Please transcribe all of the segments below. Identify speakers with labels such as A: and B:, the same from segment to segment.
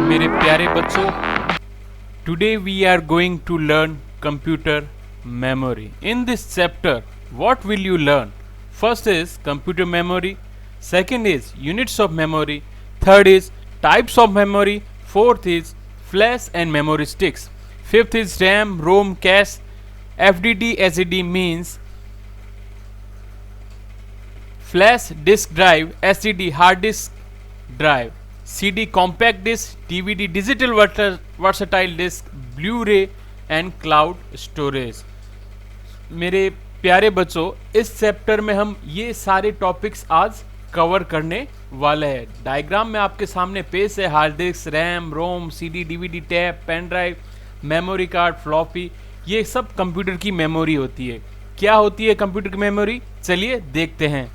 A: मेरे प्यारे बच्चों, today we are going to learn computer memory. In this chapter, what will you learn? First is computer memory, second is units of memory, third is types of memory, fourth is flash and memory sticks, fifth is RAM, ROM, cache, FDD, SED means flash disk drive, SCD hard disk drive, CD compact disk, DVD digital versatile disk, Blu-ray and cloud storage. मेरे प्यारे बच्चों, इस chapter में हम ये सारे topics आज cover करने वाले हैं। डायग्राम में आपके सामने पेश है hard disk, RAM, ROM, CD, DVD, tape, pen drive, memory card, floppy, ये सब कंप्यूटर की मेमोरी होती है। क्या होती है कंप्यूटर की मेमोरी? चलिए देखते हैं।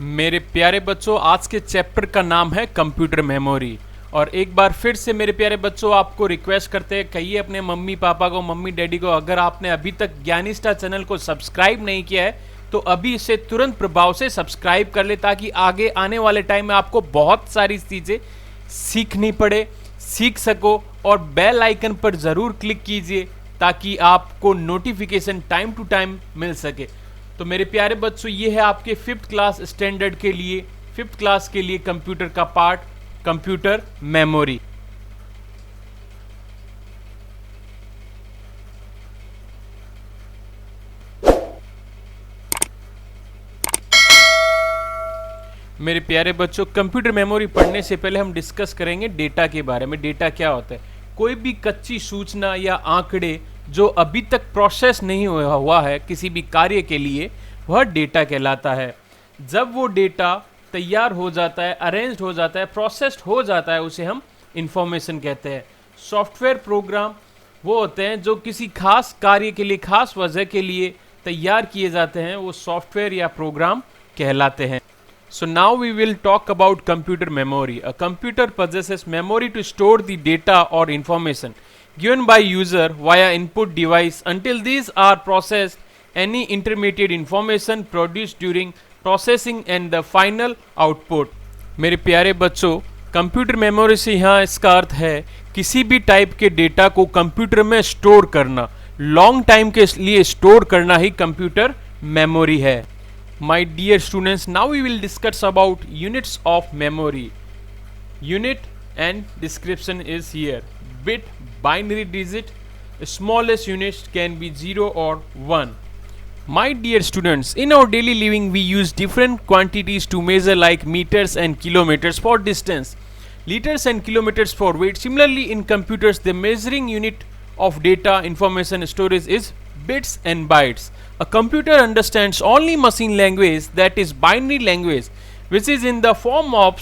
A: मेरे प्यारे बच्चों, आज के चैप्टर का नाम है कंप्यूटर मेमोरी। और एक बार फिर से मेरे प्यारे बच्चों, आपको रिक्वेस्ट करते हैं, कहिए अपने मम्मी पापा को, मम्मी डैडी को, अगर आपने अभी तक ज्ञानिस्टा चैनल को सब्सक्राइब नहीं किया है तो अभी इसे तुरंत प्रभाव से सब्सक्राइब कर ले, ताकि आगे आने वाले टाइम में आपको बहुत सारी चीज़ें सीखनी पड़े, सीख सको। और बेल आइकन पर ज़रूर क्लिक कीजिए ताकि आपको नोटिफिकेशन टाइम टू टाइम मिल सके। तो मेरे प्यारे बच्चों, ये है आपके 5th क्लास स्टैंडर्ड के लिए, 5th क्लास के लिए कंप्यूटर का पार्ट, कंप्यूटर मेमोरी। मेरे प्यारे बच्चों, कंप्यूटर मेमोरी पढ़ने से पहले हम डिस्कस करेंगे डेटा के बारे में। डेटा क्या होता है? कोई भी कच्ची सूचना या आंकड़े जो अभी तक प्रोसेस नहीं हुआ है किसी भी कार्य के लिए, वह डेटा कहलाता है। जब वो डेटा तैयार हो जाता है, अरेंज्ड हो जाता है, प्रोसेस्ड हो जाता है, उसे हम इंफॉर्मेशन कहते हैं। सॉफ्टवेयर प्रोग्राम वो होते हैं जो किसी खास कार्य के लिए, खास वजह के लिए तैयार किए जाते हैं, वो सॉफ्टवेयर या प्रोग्राम कहलाते हैं। So now we will talk about computer memory. A computer possesses memory to store the data or information given by user via input device. Until these are processed, any intermediate information produced during processing and the final output. मेरे प्यारे बच्चों, computer memory से यहाँ इसका अर्थ है किसी भी type के डेटा को कंप्यूटर में स्टोर करना, लॉन्ग टाइम के लिए स्टोर करना ही कंप्यूटर मेमोरी है। My dear students, now we will discuss about units of memory. Unit and description is here. Bit, binary digit, smallest units can be 0 or 1. My dear students, in our daily living we use different quantities to measure, like meters and kilometers for distance, liters and kilometers for weight. Similarly, in computers, the measuring unit of data information storage is bits and bytes. A computer understands only machine language, that is binary language, which is in the form of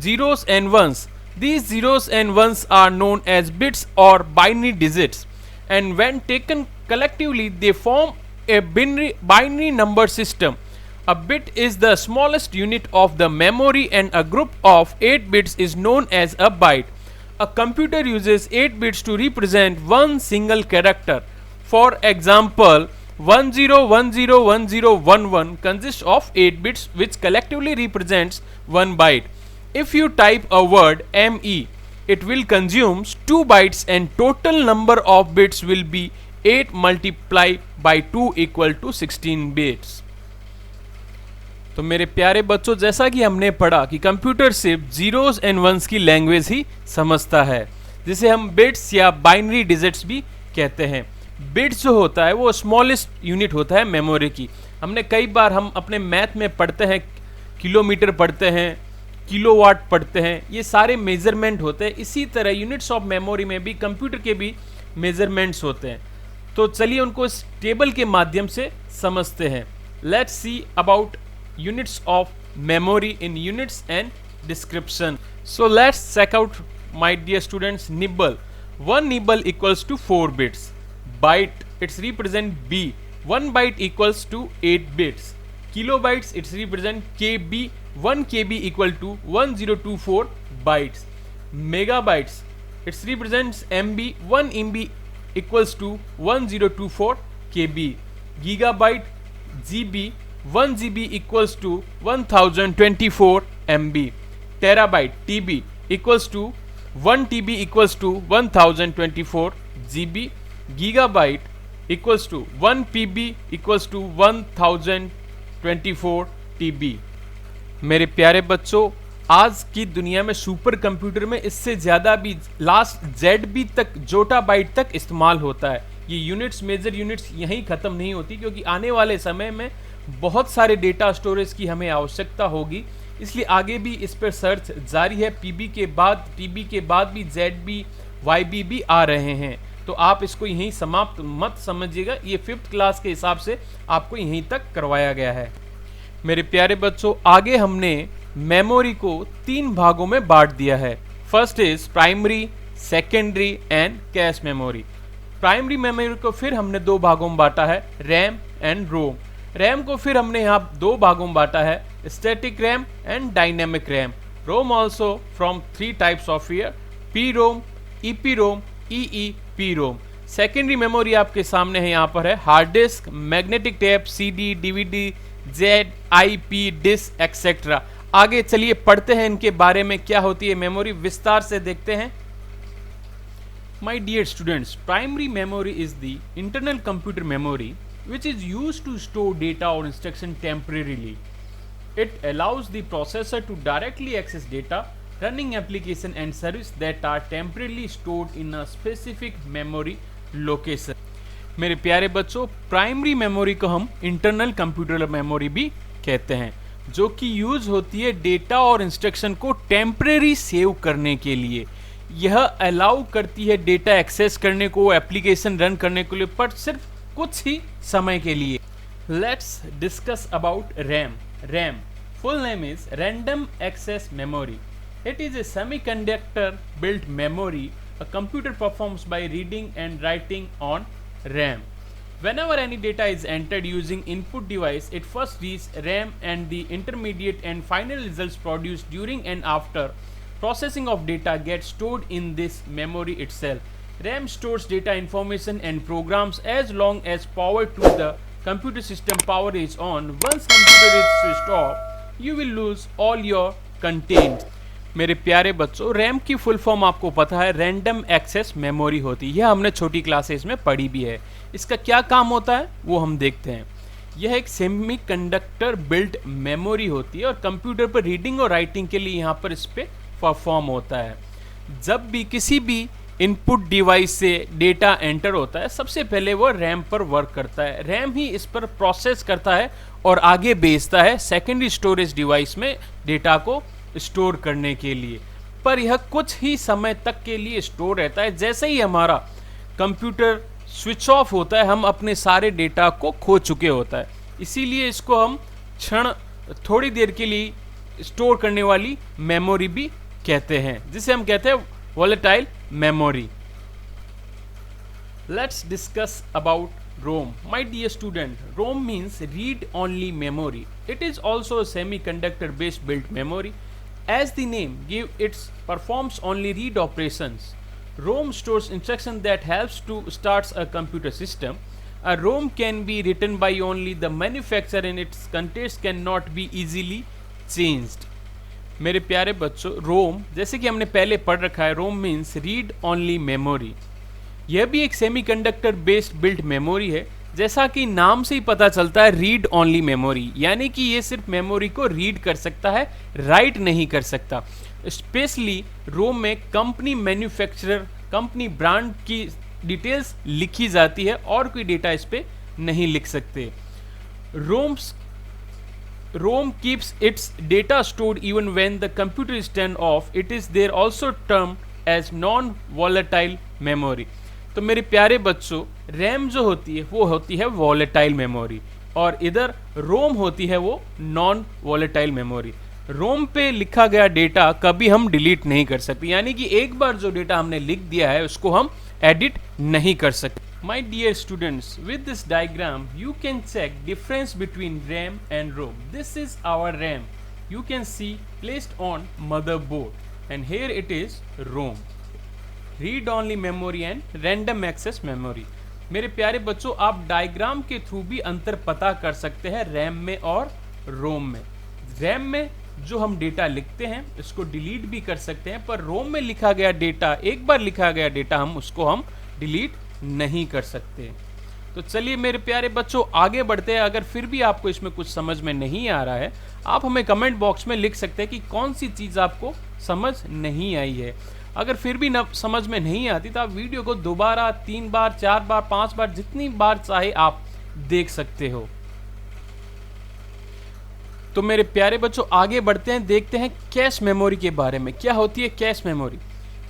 A: zeros and ones. These zeros and ones are known as bits or binary digits, and when taken collectively they form a binary number system. A bit is the smallest unit of the memory and a group of 8 bits is known as a byte. A computer uses 8 bits to represent one single character. For example, 10101011 consists of 8 bits which collectively represents 1 byte. If you type a word ME, it will consume 2 bytes and total number of bits will be 8 multiplied by 2 equal to 16 bits. तो मेरे प्यारे बच्चों, जैसा कि हमने पढ़ा कि computer सिर्फ जीरोस एंड वंस की लैंग्वेज ही समझता है, जिसे हम बिट्स या बाइनरी डिजिट्स भी कहते हैं। बिट्स जो होता है वो स्मॉलेस्ट यूनिट होता है मेमोरी की। हमने कई बार हम अपने मैथ में पढ़ते हैं, किलोमीटर पढ़ते हैं, किलोवाट पढ़ते हैं, ये सारे मेजरमेंट होते हैं। इसी तरह यूनिट्स ऑफ मेमोरी में भी कंप्यूटर के भी मेजरमेंट्स होते हैं। तो चलिए उनको इस टेबल के माध्यम से समझते हैं। Let's see about units of memory in units and description. So let's check out my dear students. Nibble, 1 nibble equals to 4 bits. Byte, it's represent B. 1 byte equals to 8 bits. Kilobytes, it's represent KB. 1 KB equal to 1024 bytes. Megabytes, it represents MB. 1 MB equals to 1024 KB. Gigabyte, GB. 1 GB equals to 1024 MB. Terabyte TB equals to 1 TB equals to 1024 GB. Gigabyte equals to 1 PB equals to 1024 TB. मेरे प्यारे बच्चों, आज की दुनिया में super computer में इससे ज्यादा भी लास्ट ZB तक जोटा बाइट तक इस्तेमाल होता है। ये यूनिट्स, मेजर यूनिट्स यहीं खत्म नहीं होती, क्योंकि आने वाले समय में बहुत सारे डेटा स्टोरेज की हमें आवश्यकता होगी, इसलिए आगे भी इस पर सर्च जारी है। TB के बाद भी ZB YB भी आ रहे हैं, तो आप इसको यहीं समाप्त मत समझिएगा। ये 5th क्लास के हिसाब से आपको यहीं तक करवाया गया है। मेरे प्यारे बच्चों, आगे हमने मेमोरी को 3 भागों में बांट दिया है। First is primary, secondary and cache memory. Primary memory को फिर हमने 2 भागों में बांटा है, रैम एंड रोम। रैम को फिर हमने यहाँ 2 भागों में बांटा है, static RAM and dynamic RAM. ROM also from 3 types of here, P ROM, EP ROM, EEP ROM. Secondary memory आपके सामने है, यहाँ पर है hard disk, magnetic tape, CD, DVD, ZIP disk etcetera. आगे चलिए पढ़ते हैं इनके बारे में, क्या होती है मेमोरी, विस्तार से देखते हैं। My dear students, primary memory is the internal computer memory which is used to store data or instruction temporarily. It allows the processor to directly access data, running application and service that are temporarily stored in a specific memory location. मेरे प्यारे बच्चों, primary memory को हम internal computer memory भी कहते हैं, जो कि यूज होती है डेटा और इंस्ट्रक्शन को टेम्परेरी सेव करने के लिए। यह अलाउ करती है डेटा एक्सेस करने को, एप्लीकेशन रन करने के लिए, पर सिर्फ कुछ ही समय के लिए। Let's discuss about RAM. RAM full name is random access memory. It is a semiconductor built memory a computer performs by reading and writing on RAM. Whenever any data is entered using input device, it first reads RAM and the intermediate and final results produced during and after processing of data get stored in this memory itself. RAM stores data information and programs as long as power to the computer system power is on. Once computer is switched off, you will lose all your content. मेरे प्यारे बच्चों, RAM की full form आपको पता है, random access memory होती है। यह हमने छोटी क्लासेस में पढ़ी भी है। इसका क्या काम होता है वो हम देखते हैं। यह एक सेमीकंडक्टर बिल्ट मेमोरी होती है और कंप्यूटर पर रीडिंग और राइटिंग के लिए यहाँ पर इस पे परफॉर्म होता है। जब भी किसी भी इनपुट डिवाइस से डेटा एंटर होता है, सबसे पहले वो रैम पर वर्क करता है। रैम ही इस पर प्रोसेस करता है और आगे भेजता है सेकेंडरी स्टोरेज डिवाइस में डेटा को स्टोर करने के लिए। पर यह कुछ ही समय तक के लिए स्टोर रहता है। जैसे ही हमारा कंप्यूटर स्विच ऑफ होता है, हम अपने सारे डेटा को खो चुके होता है। इसीलिए इसको हम थोड़ी देर के लिए स्टोर करने वाली मेमोरी भी कहते हैं, जिसे हम कहते हैं volatile memory. Let's discuss about ROM. My dear student, ROM means read only memory. It is also a semiconductor based built memory. As the name gives, it performs only read operations. ROM stores instruction that helps to start a computer system. A ROM can be written by only the manufacturer and its contents cannot be easily changed. मेरे प्यारे बच्चों, ROM जैसे कि हमने पहले पढ़ रखा है, ROM means read only memory. यह भी एक सेमीकंडक्टर बेस्ड बिल्ट मेमोरी है। जैसा कि नाम से ही पता चलता है, रीड ओनली मेमोरी, यानी कि ये सिर्फ मेमोरी को रीड कर सकता है, राइट नहीं कर सकता। स्पेशली रोम में कंपनी मैन्युफैक्चरर, कंपनी ब्रांड की डिटेल्स लिखी जाती है और कोई डेटा इस पे नहीं लिख सकते। ROM keeps its data stored even when the computer is turned off. It is there also termed as non-volatile memory. तो मेरे प्यारे बच्चों, रैम जो होती है वो होती है वॉलेटाइल मेमोरी और इधर रोम होती है वो नॉन वॉलेटाइल मेमोरी। रोम पे लिखा गया डेटा कभी हम डिलीट नहीं कर सकते, यानी कि एक बार जो डेटा हमने लिख दिया है उसको हम एडिट नहीं कर सकते। My dear students, with this diagram you can check difference between RAM and ROM. This is our RAM. You can see placed on motherboard and here it is ROM. Read only memory and random access memory. मेरे प्यारे बच्चों, आप diagram के through भी अंतर पता कर सकते हैं रैम में और रोम में। रैम में जो हम डेटा लिखते हैं इसको डिलीट भी कर सकते हैं, पर रोम में लिखा गया डेटा, एक बार लिखा गया डेटा हम डिलीट नहीं कर सकते। तो चलिए मेरे प्यारे बच्चों, आगे बढ़ते हैं। अगर फिर भी आपको इसमें कुछ समझ में नहीं आ रहा है, आप हमें कमेंट बॉक्स में लिख सकते हैं कि कौन सी चीज़ आपको समझ नहीं आई है। अगर फिर भी समझ में नहीं आती तो आप वीडियो को दोबारा 3 बार, 4 बार, 5 बार, जितनी बार चाहे आप देख सकते हो। तो मेरे प्यारे बच्चों, आगे बढ़ते हैं, देखते हैं कैश मेमोरी के बारे में। क्या होती है cache memory?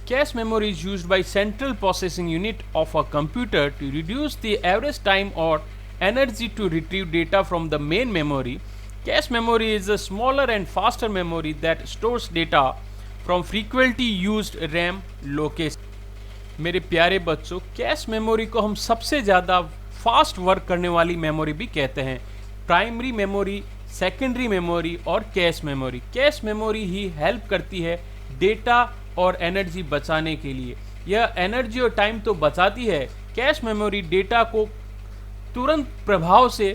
A: Cache memory is used by central processing unit of a computer to reduce the average time or energy to retrieve data from the main memory. Cache memory is a smaller and faster memory that stores data from frequently used RAM location. मेरे प्यारे बच्चों, cache memory को हम सबसे ज़्यादा fast work करने वाली memory भी कहते हैं। प्राइमरी मेमोरी, सेकेंडरी मेमोरी और कैश मेमोरी। कैश मेमोरी ही हेल्प करती है डेटा और एनर्जी बचाने के लिए। यह एनर्जी और टाइम तो बचाती है, कैश मेमोरी डेटा को तुरंत प्रभाव से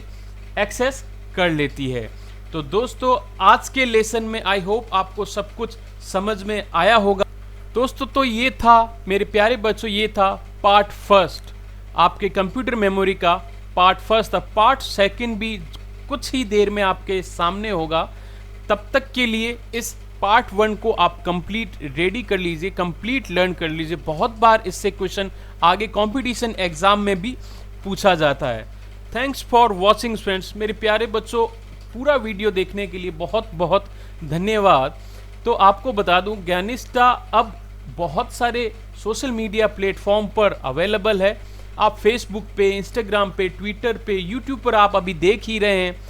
A: एक्सेस कर लेती है। तो दोस्तों, आज के लेसन में आई होप आपको सब कुछ समझ में आया होगा। दोस्तों, तो ये था मेरे प्यारे बच्चों, ये था पार्ट फर्स्ट, आपके कंप्यूटर मेमोरी का पार्ट फर्स्ट था। पार्ट सेकंड भी कुछ ही देर में आपके सामने होगा। तब तक के लिए इस पार्ट 1 को आप कंप्लीट रेडी कर लीजिए, कंप्लीट लर्न कर लीजिए। बहुत बार इससे क्वेश्चन आगे कंपटीशन एग्जाम में भी पूछा जाता है। Thanks for watching friends. मेरे प्यारे बच्चों, पूरा वीडियो देखने के लिए बहुत बहुत धन्यवाद। तो आपको बता दूं, ज्ञानिस्टा अब बहुत सारे सोशल मीडिया प्लेटफॉर्म पर अवेलेबल है। आप फेसबुक पे, इंस्टाग्राम पे, ट्विटर पे, यूट्यूब पर आप अभी देख ही रहे हैं।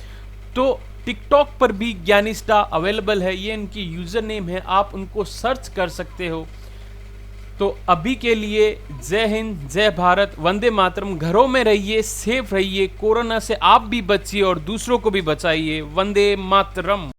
A: तो टिकटॉक पर भी ज्ञानिस्टा अवेलेबल है, ये इनकी यूज़र नेम है, आप उनको सर्च कर सकते हो। तो अभी के लिए जय हिंद, जय भारत, वंदे मातरम। घरों में रहिए, सेफ रहिए, कोरोना से आप भी बचिए और दूसरों को भी बचाइए। वंदे मातरम।